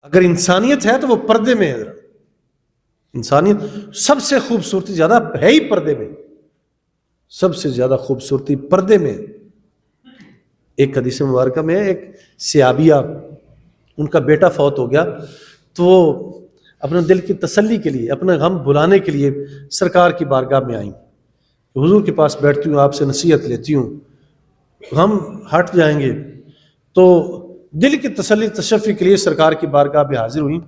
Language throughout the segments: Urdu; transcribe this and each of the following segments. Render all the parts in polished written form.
اگر انسانیت ہے تو وہ پردے میں ہے. انسانیت سب سے خوبصورتی زیادہ ہے ہی پردے میں، سب سے زیادہ خوبصورتی پردے میں. ایک حدیث مبارکہ میں ایک صحابیہ، ان کا بیٹا فوت ہو گیا، تو وہ اپنے دل کی تسلی کے لیے، اپنا غم بھلانے کے لیے سرکار کی بارگاہ میں آئیں. حضور کے پاس بیٹھتی ہوں، آپ سے نصیحت لیتی ہوں، غم ہٹ جائیں گے. تو دل کی تسلی تشفی کے لیے سرکار کی بارگاہ میں حاضر ہوئیں،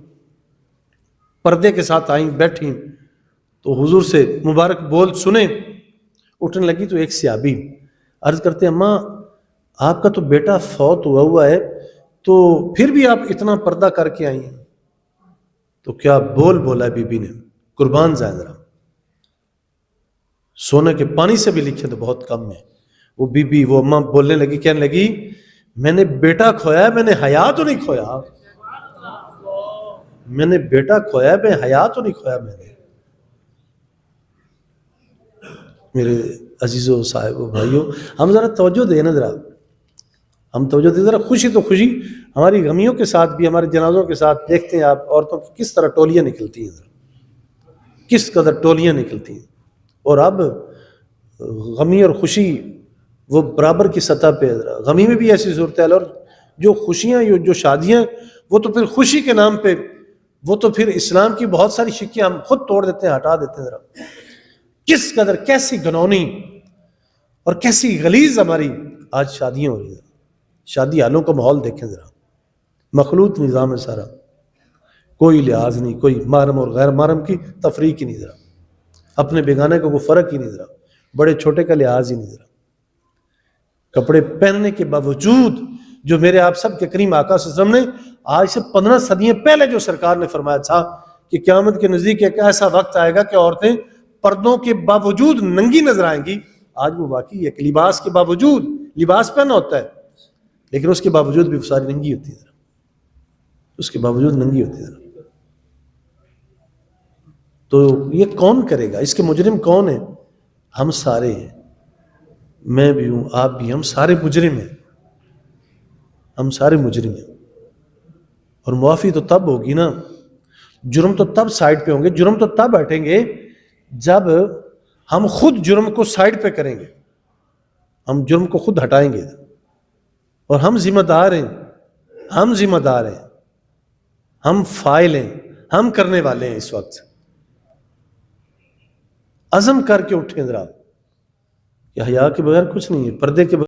پردے کے ساتھ آئیں، بیٹھیں. تو حضور سے مبارک بول سنیں، اٹھنے لگی تو ایک صحابی عرض کرتے ہیں اماں آپ کا تو بیٹا فوت ہوا ہے، تو پھر بھی آپ اتنا پردہ کر کے آئی ہیں. تو کیا بولا بی بی نے، قربان جائیں ذرا، سونے کے پانی سے بھی لکھے تو بہت کم ہے. وہ بی بی، وہ اماں بولنے لگی، کہنے لگی میں نے بیٹا کھویا ہے، میں نے حیا تو نہیں کھویا. میں نے بیٹا کھویا ہے، میں حیا تو نہیں کھویا. میں نے، میرے عزیزو صاحبو بھائیو، ہم ذرا توجہ دیں نا، ہم توجہ دیں ذرا. خوشی تو خوشی، ہماری غمیوں کے ساتھ بھی، ہمارے جنازوں کے ساتھ دیکھتے ہیں آپ عورتوں کی کس طرح ٹولیاں نکلتی ہیں، کس قدر ٹولیاں نکلتی ہیں. اور اب غمی اور خوشی وہ برابر کی سطح پہ. غمی میں بھی ایسی صورتحال، اور جو خوشیاں، جو شادیاں، وہ تو پھر خوشی کے نام پہ، وہ تو پھر اسلام کی بہت ساری شکیاں ہم خود توڑ دیتے ہیں، ہٹا دیتے ہیں. ذرا کس قدر، کیسی گنونی اور کیسی غلیظ ہماری آج شادیاں ہو رہی ہیں. شادی حالوں کا ماحول دیکھیں ذرا، مخلوط نظام ہے سارا، کوئی لحاظ نہیں، کوئی محرم اور غیر محرم کی تفریق ہی نہیں، ذرا اپنے بیگانے کا کوئی فرق ہی نہیں، ذرا بڑے چھوٹے کا لحاظ ہی نہیں. ذرا کپڑے پہننے کے باوجود جو میرے آپ سب کے کریم آقا صلی اللہ علیہ وسلم نے آج سے 15 صدیاں پہلے جو سرکار نے فرمایا تھا کہ قیامت کے نزدیک ایک ایسا وقت آئے گا کہ عورتیں پردوں کے باوجود ننگی نظر آئیں گی. آج وہ واقعی ہے کہ لباس کے باوجود، لباس پہنا ہوتا ہے لیکن اس کے باوجود بھی ساری ننگی ہوتی ہے، اس کے باوجود ننگی ہوتی ہے. تو یہ کون کرے گا؟ اس کے مجرم کون ہیں؟ ہم سارے ہیں، میں بھی ہوں، آپ بھی، ہم سارے مجرم ہیں، ہم سارے مجرم ہیں. اور معافی تو تب ہوگی نا، جرم تو تب سائڈ پہ ہوں گے، جرم تو تب ہٹیں گے جب ہم خود جرم کو سائڈ پہ کریں گے، ہم جرم کو خود ہٹائیں گے. اور ہم ذمہ دار ہیں، ہم ذمہ دار ہیں، ہم فاعل ہیں، ہم کرنے والے ہیں. اس وقت عزم کر کے اٹھیں ذرا کہ حیا کے بغیر کچھ نہیں ہے، پردے کے بغیر